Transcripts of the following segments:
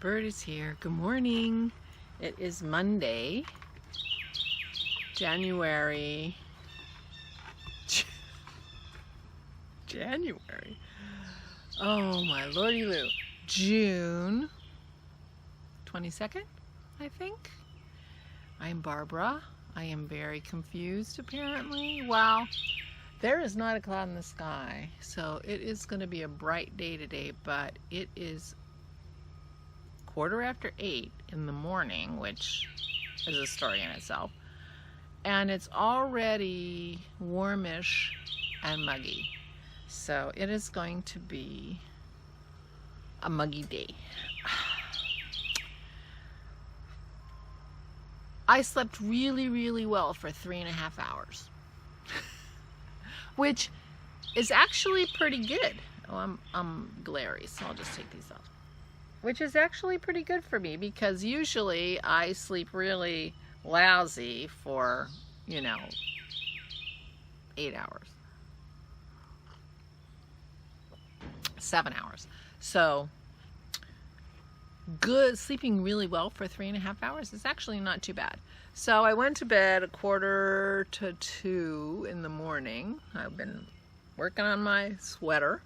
bird is here. Good morning. It is Monday, January. Oh my lordy Lou. June 22nd, I think. I'm Barbara. I am very confused apparently. Well, there is not a cloud in the sky, so it is going to be a bright day today, but it is 8:15 in the morning, which is a story in itself, and it's already warmish and muggy, so it is going to be a muggy day. I slept really well for 3.5 hours, which is actually pretty good. Oh, I'm glary, so I'll just take these off. Which is actually pretty good for me, because usually I sleep really lousy for, 8 hours. 7 hours. So good, sleeping really well for 3.5 hours is actually not too bad. So I went to bed 1:45 in the morning. I've been working on my sweater.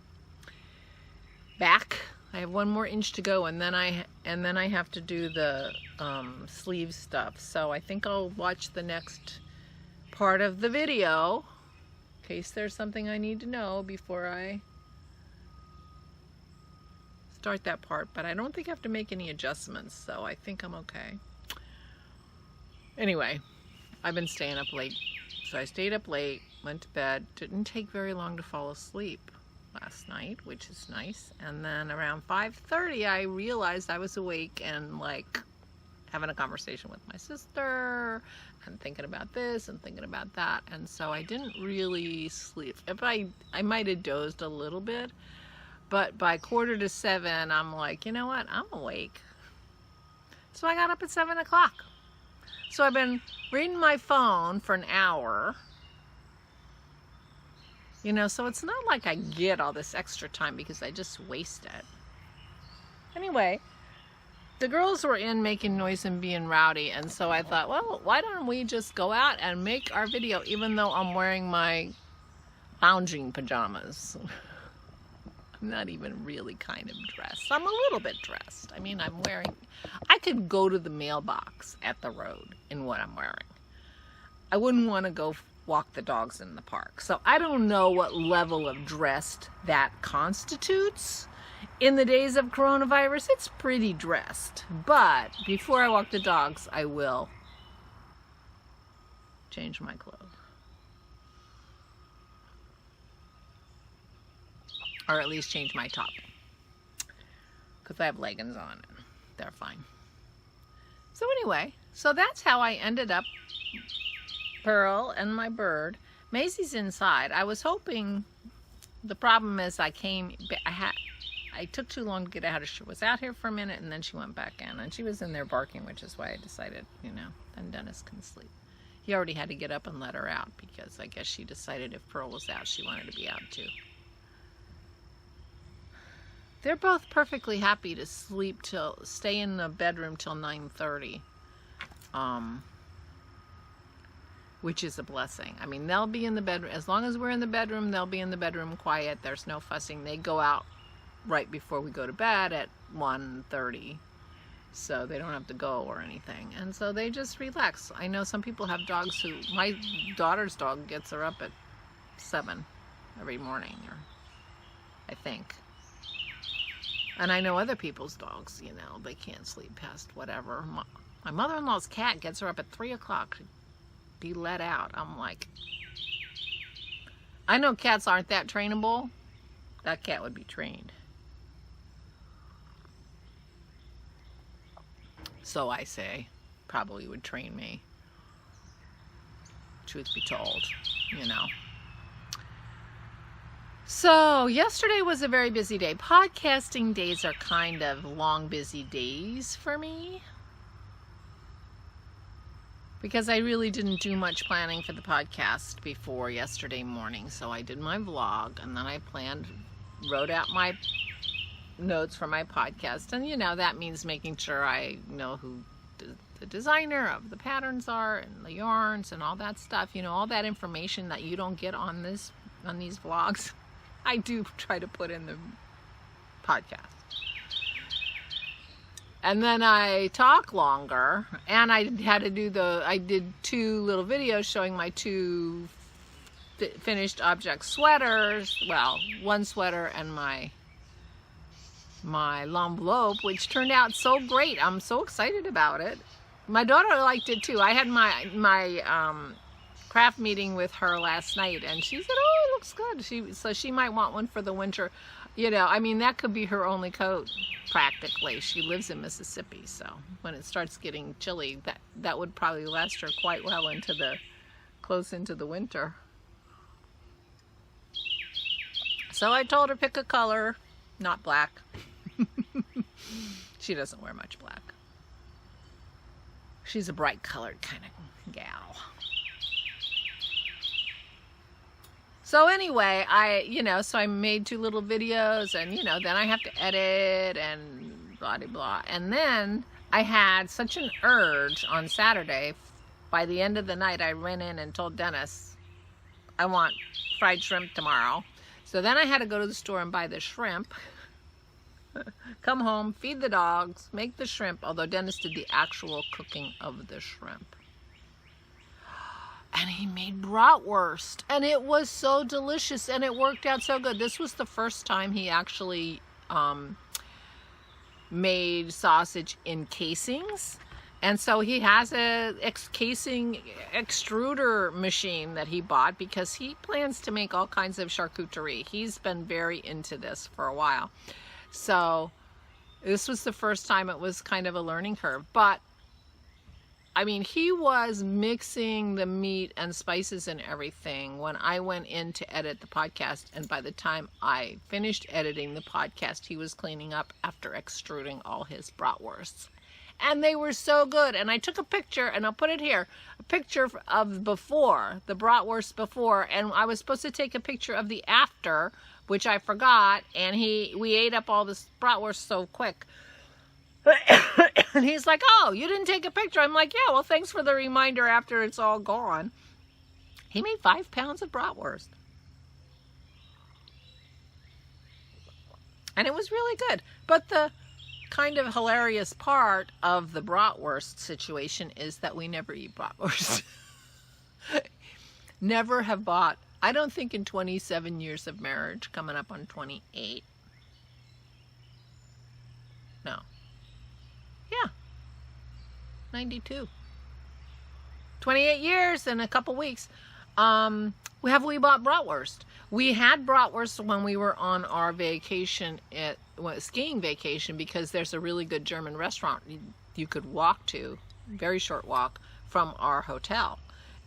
Back. I have 1 more inch to go, and then I have to do the sleeve stuff. So I think I'll watch the next part of the video in case there's something I need to know before I start that part. But I don't think I have to make any adjustments, so I think I'm okay. Anyway, I've been staying up late, so I stayed up late, went to bed. Didn't take very long to fall asleep last night, which is nice. And then around 5:30 I realized I was awake and like having a conversation with my sister and thinking about this and thinking about that, and so I didn't really sleep. If I might have dozed a little bit, but by 6:45 I'm like, you know what, I'm awake. So I got up at 7 o'clock. So I've been reading my phone for an hour. So it's not like I get all this extra time because I just waste it. Anyway, the girls were in making noise and being rowdy, and so I thought, well, why don't we just go out and make our video even though I'm wearing my lounging pajamas. I'm not even really kind of dressed. I'm a little bit dressed. I mean, I could go to the mailbox at the road in what I'm wearing. I wouldn't want to go walk the dogs in the park. So I don't know what level of dressed that constitutes. In the days of coronavirus, it's pretty dressed. But before I walk the dogs, I will change my clothes. Or at least change my top. Because I have leggings on and they're fine. So anyway, so that's how I ended up. Pearl and my bird. Maisie's inside. I was hoping, the problem is I took too long to get out. She was out here for a minute and then she went back in, and she was in there barking, which is why I decided, then Dennis can sleep. He already had to get up and let her out because I guess she decided if Pearl was out, she wanted to be out too. They're both perfectly happy to stay in the bedroom till 9:30. Which is a blessing. I mean, they'll be in the bedroom. As long as we're in the bedroom, they'll be in the bedroom quiet. There's no fussing. They go out right before we go to bed at 1:30. So they don't have to go or anything. And so they just relax. I know some people have dogs who, my daughter's dog gets her up at 7 every morning, or I think. And I know other people's dogs, they can't sleep past whatever. My mother-in-law's cat gets her up at 3 o'clock. Be let out. I'm like, I know cats aren't that trainable. That cat would be trained. So I say, probably would train me. Truth be told, So yesterday was a very busy day. Podcasting days are kind of long, busy days for me, because I really didn't do much planning for the podcast before yesterday morning. So I did my vlog, and then I wrote out my notes for my podcast. And, you know, that means making sure I know who the designer of the patterns are and the yarns and all that stuff. You know, all that information that you don't get on these vlogs, I do try to put in the podcast. And then I talk longer, and I had to do I did 2 little videos showing my 2 finished object sweaters. Well, 1 sweater and my l'envelope, which turned out so great. I'm so excited about it. My daughter liked it too. I had my craft meeting with her last night, and she said, "Oh, it looks good." So she might want one for the winter. You know, I mean, that could be her only coat, practically. She lives in Mississippi, so when it starts getting chilly, that would probably last her quite well close into the winter. So I told her pick a color, not black. She doesn't wear much black. She's a bright colored kind of gal. So anyway, so I made 2 little videos, and, you know, then I have to edit and blah, blah, blah. And then I had such an urge on Saturday. By the end of the night, I went in and told Dennis, I want fried shrimp tomorrow. So then I had to go to the store and buy the shrimp, come home, feed the dogs, make the shrimp, although Dennis did the actual cooking of the shrimp. And he made bratwurst, and it was so delicious, and it worked out so good. This was the first time he actually made sausage in casings. And so he has a casing extruder machine that he bought because he plans to make all kinds of charcuterie. He's been very into this for a while. So this was the first time. It was kind of a learning curve. But I mean, he was mixing the meat and spices and everything when I went in to edit the podcast. And by the time I finished editing the podcast, he was cleaning up after extruding all his bratwursts. And they were so good. And I took a picture, and I'll put it here, a picture of before, the bratwurst before. And I was supposed to take a picture of the after, which I forgot. And we ate up all this bratwurst so quick. And he's like, "Oh, you didn't take a picture." I'm like, "Yeah, well, thanks for the reminder after it's all gone." He made 5 pounds of bratwurst. And it was really good. But the kind of hilarious part of the bratwurst situation is that we never eat bratwurst. Never have bought, I don't think in 27 years of marriage, coming up on 28. No. Yeah. 92. 28 years in a couple weeks. We bought bratwurst. We had bratwurst when we were on our vacation skiing vacation, because there's a really good German restaurant you could walk to, very short walk from our hotel.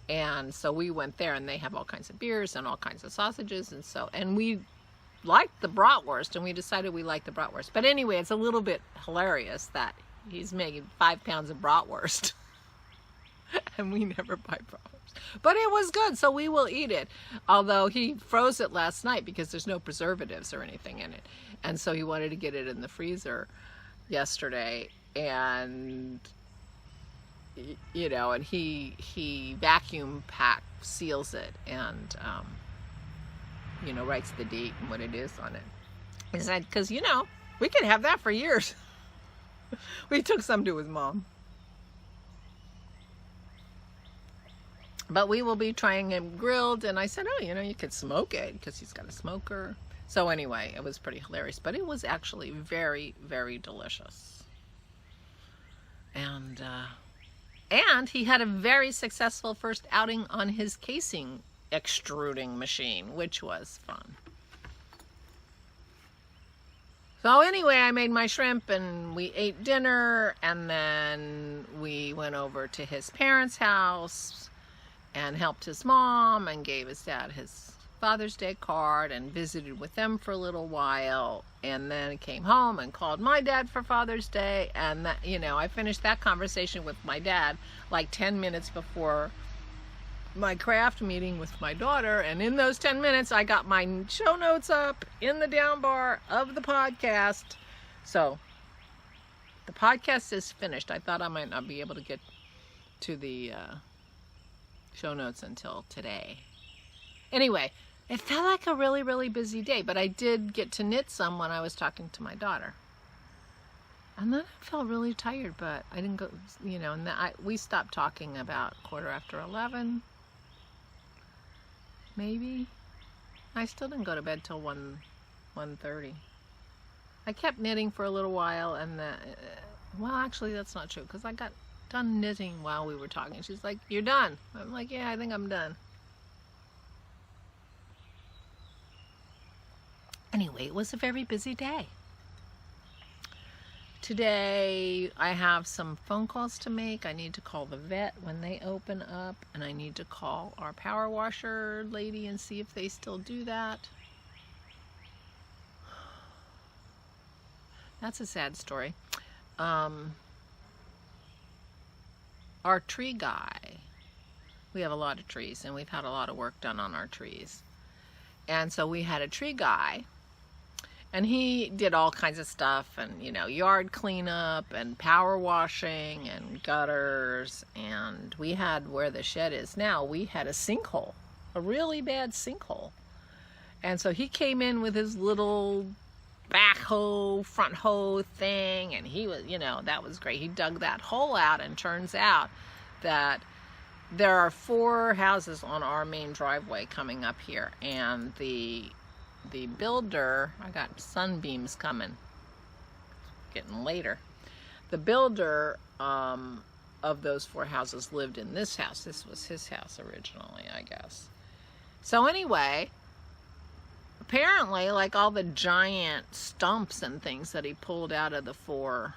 And so we went there, and they have all kinds of beers and all kinds of sausages, and we liked the bratwurst, and we decided we liked the bratwurst. But anyway, it's a little bit hilarious that he's making 5 pounds of bratwurst and we never buy bratwurst. But it was good, so we will eat it. Although he froze it last night because there's no preservatives or anything in it. And so he wanted to get it in the freezer yesterday. And, you know, and he vacuum pack seals it and, you know, writes the date and what it is on it. He said, because, you know, we could have that for years. We took some to his mom. But we will be trying him grilled, and I said, oh, you know, you could smoke it because he's got a smoker. So anyway, it was pretty hilarious, but it was actually very, very delicious. And he had a very successful first outing on his casing extruding machine, which was fun. So anyway, I made my shrimp, and we ate dinner, and then we went over to his parents' house and helped his mom and gave his dad his Father's Day card and visited with them for a little while, and then came home and called my dad for Father's Day. And that, you know, I finished that conversation with my dad like 10 minutes before my craft meeting with my daughter, and in those 10 minutes I got my show notes up in the down bar of the podcast So the podcast is finished. I thought I might not be able to get to the show notes until today. Anyway, it felt like a really, really busy day, but I did get to knit some when I was talking to my daughter. And then I felt really tired, but I didn't go, you know, and we stopped talking about 11:15, maybe. I still didn't go to bed till 1:30. I kept knitting for a little while, and well, actually that's not true, because I got done knitting while we were talking. She's like, "You're done?" I'm like, "Yeah, I think I'm done." Anyway, it was a very busy day. Today I have some phone calls to make. I need to call the vet when they open up, and I need to call our power washer lady and see if they still do that. That's a sad story. Our tree guy, we have a lot of trees, and we've had a lot of work done on our trees. And so we had a tree guy, and he did all kinds of stuff, and, you know, yard cleanup and power washing and gutters. And we had, where the shed is now, we had a sinkhole, a really bad sinkhole. And so he came in with his little backhoe, front hoe thing, and he was, you know, that was great. He dug that hole out, and turns out that there are 4 houses on our main driveway coming up here, and the builder, I got sunbeams coming, getting later. The builder of those 4 houses lived in this house. This was his house originally, I guess. So anyway, apparently, like, all the giant stumps and things that he pulled out of the 4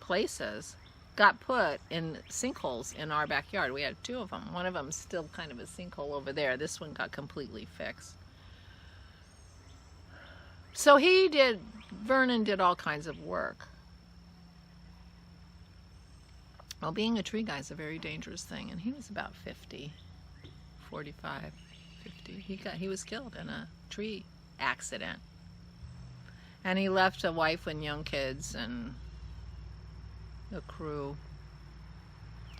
places got put in sinkholes in our backyard. We had 2 of them. One of them's still kind of a sinkhole over there. This one got completely fixed. So Vernon did all kinds of work. Well, being a tree guy is a very dangerous thing, and he was about 50, 45, 50. He was killed in a tree accident. And he left a wife and young kids and a crew.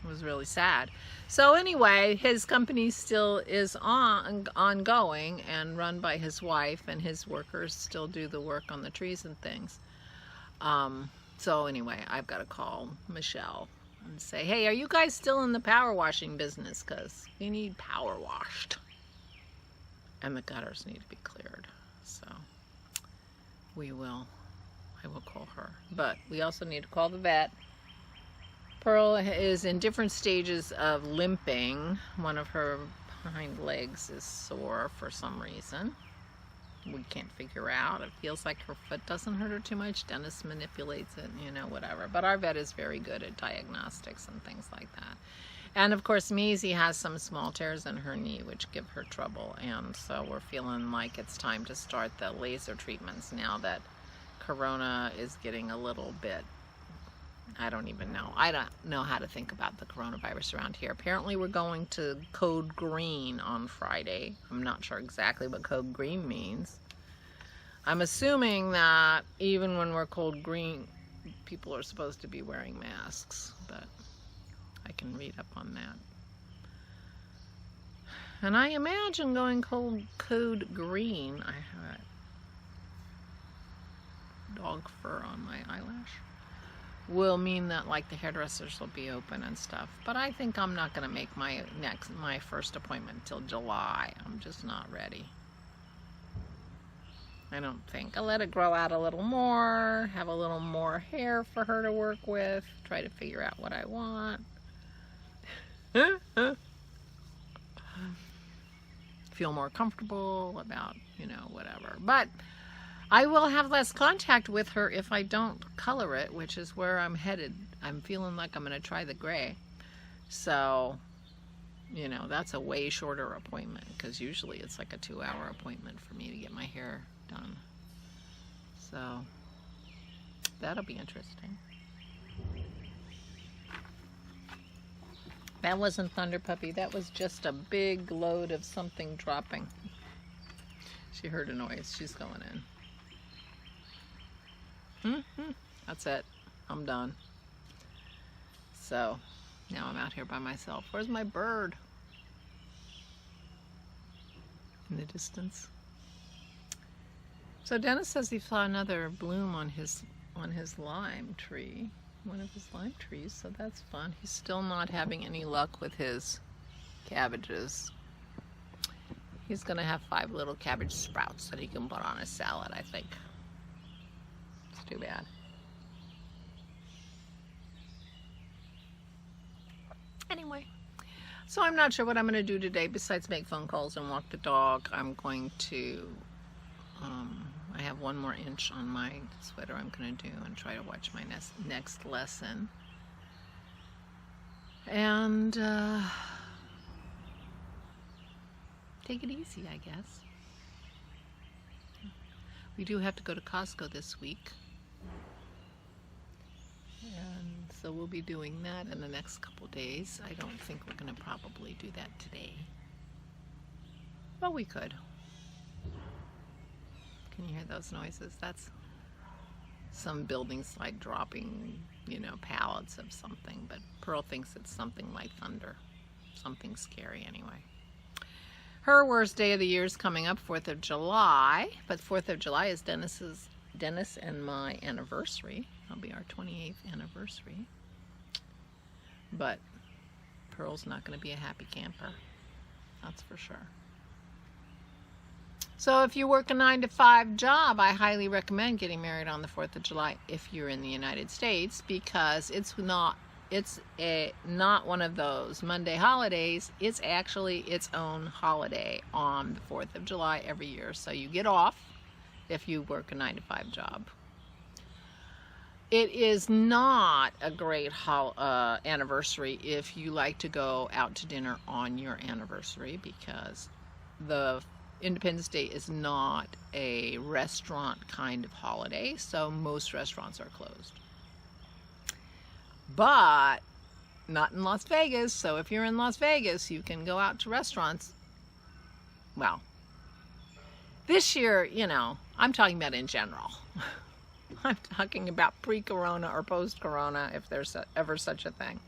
It was really sad. So anyway, his company still is ongoing and run by his wife, and his workers still do the work on the trees and things. So anyway, I've got to call Michelle and say, "Hey, are you guys still in the power washing business? Because we need power washed. And the gutters need to be cleared." So I will call her. But we also need to call the vet. Pearl is in different stages of limping. One of her hind legs is sore for some reason. We can't figure out. It feels like her foot doesn't hurt her too much. Dennis manipulates it, you know, whatever. But our vet is very good at diagnostics and things like that. And of course, Maisie has some small tears in her knee, which give her trouble. And so we're feeling like it's time to start the laser treatments now that Corona is getting a little bit, I don't even know. I don't know how to think about the coronavirus around here. Apparently we're going to code green on Friday. I'm not sure exactly what code green means. I'm assuming that even when we're code green, people are supposed to be wearing masks, but I can read up on that. And I imagine going code green, I have dog fur on my eyelash, will mean that, like, the hairdressers will be open and stuff. But I think I'm not going to make my first appointment till July. I'm just not ready. I don't think. I'll let it grow out a little more, have a little more hair for her to work with, try to figure out what I want. Feel more comfortable about, you know, whatever. But I will have less contact with her if I don't color it, which is where I'm headed. I'm feeling like I'm going to try the gray. So, you know, that's a way shorter appointment, because usually it's like a 2-hour appointment for me to get my hair done. So, that'll be interesting. That wasn't Thunder Puppy. That was just a big load of something dropping. She heard a noise. She's going in. That's it. I'm done. So now I'm out here by myself. Where's my bird? In the distance. So Dennis says he saw another bloom on his lime tree, one of his lime trees, so that's fun. He's still not having any luck with his cabbages. He's gonna have 5 little cabbage sprouts that he can put on his salad, I think. It's too bad. Anyway, so I'm not sure what I'm going to do today besides make phone calls and walk the dog. I'm going to, I have 1 more inch on my sweater I'm going to do and try to watch my next lesson. And take it easy, I guess. We do have to go to Costco this week. And so we'll be doing that in the next couple days. I don't think we're going to probably do that today. But we could. Can you hear those noises? That's some building site dropping, you know, pallets of something. But Pearl thinks it's something like thunder. Something scary anyway. Her worst day of the year is coming up, 4th of July. But 4th of July is Dennis and my anniversary. It'll be our 28th anniversary. But Pearl's not going to be a happy camper. That's for sure. So if you work a 9-to-5 job, I highly recommend getting married on the 4th of July if you're in the United States, because it's not one of those Monday holidays. It's actually its own holiday on the 4th of July every year. So you get off if you work a 9-to-5 job. It is not a great anniversary if you like to go out to dinner on your anniversary, because the Independence Day is not a restaurant kind of holiday, so most restaurants are closed. But not in Las Vegas, so if you're in Las Vegas, you can go out to restaurants. Well, this year, you know, I'm talking about in general. I'm talking about pre-corona or post-corona, if there's ever such a thing.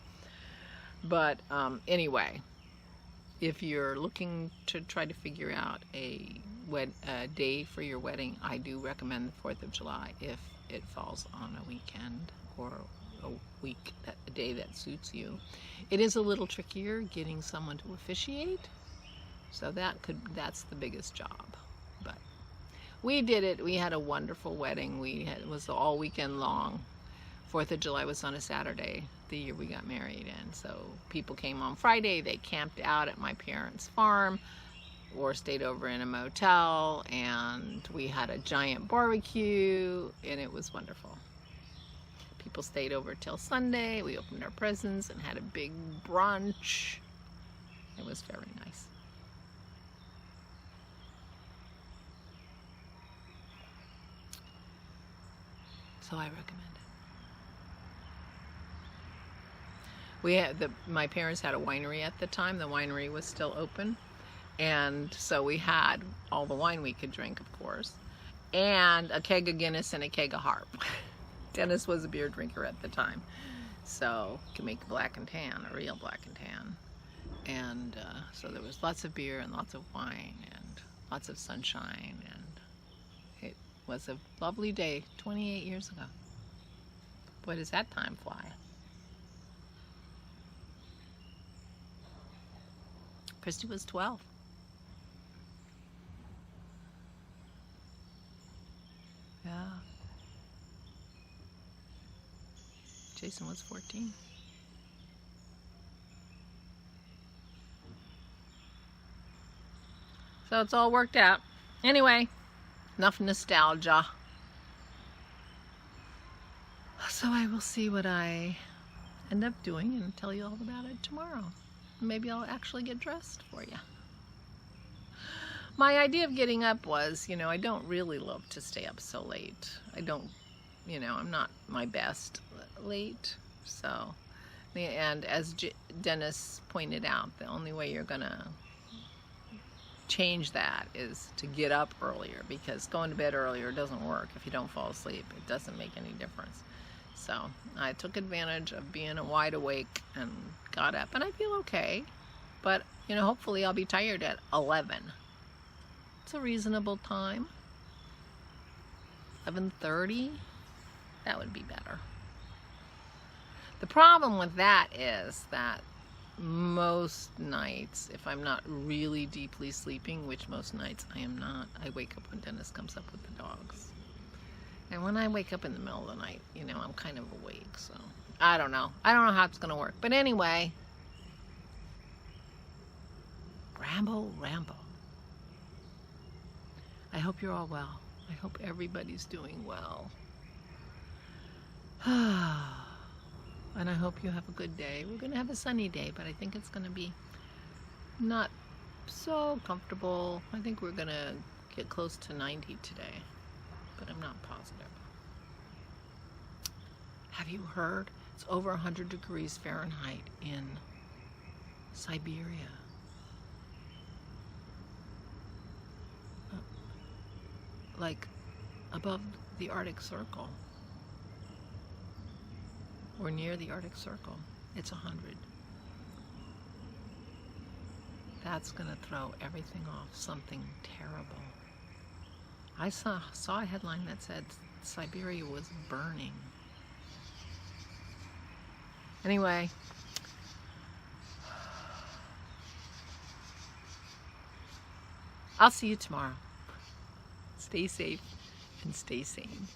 But anyway, if you're looking to try to figure out a day for your wedding, I do recommend the 4th of July if it falls on a weekend or a day that suits you. It is a little trickier getting someone to officiate, so that's the biggest job. But we did it. We had a wonderful wedding. It was all weekend long. 4th of July was on a Saturday, the year we got married, and so people came on Friday. They camped out at my parents' farm or stayed over in a motel, and we had a giant barbecue, and it was wonderful. People stayed over till Sunday. We opened our presents and had a big brunch. It was very nice. So I recommend it. My parents had a winery at the time. The winery was still open, and so we had all the wine we could drink, of course, and a keg of Guinness and a keg of Harp. Dennis was a beer drinker at the time, so could make black and tan, a real black and tan. And so there was lots of beer and lots of wine and lots of sunshine, and it was a lovely day 28 years ago. Boy, does that time fly. Christy was 12. Yeah. Jason was 14. So it's all worked out. Anyway, enough nostalgia. So I will see what I end up doing and tell you all about it tomorrow. Maybe I'll actually get dressed for you. My idea of getting up was, you know, I don't really love to stay up so late. I don't, you know, I'm not my best late. So, and as Dennis pointed out, the only way you're gonna change that is to get up earlier, because going to bed earlier doesn't work. If you don't fall asleep, it doesn't make any difference. So I took advantage of being wide awake and got up, and I feel okay. But, you know, hopefully I'll be tired at 11. It's a reasonable time. 11:30, that would be better. The problem with that is that most nights, if I'm not really deeply sleeping, which most nights I am not, I wake up when Dennis comes up with the dogs. And when I wake up in the middle of the night, you know, I'm kind of awake, so I don't know. I don't know how it's going to work. But anyway, ramble. I hope you're all well. I hope everybody's doing well. And I hope you have a good day. We're going to have a sunny day, but I think it's going to be not so comfortable. I think we're going to get close to 90 today, but I'm not positive. Have you heard? It's over 100 degrees Fahrenheit in Siberia. Like above the Arctic Circle. Or near the Arctic Circle. It's 100. That's going to throw everything off. Something terrible. I saw a headline that said Siberia was burning. Anyway, I'll see you tomorrow. Stay safe and stay sane.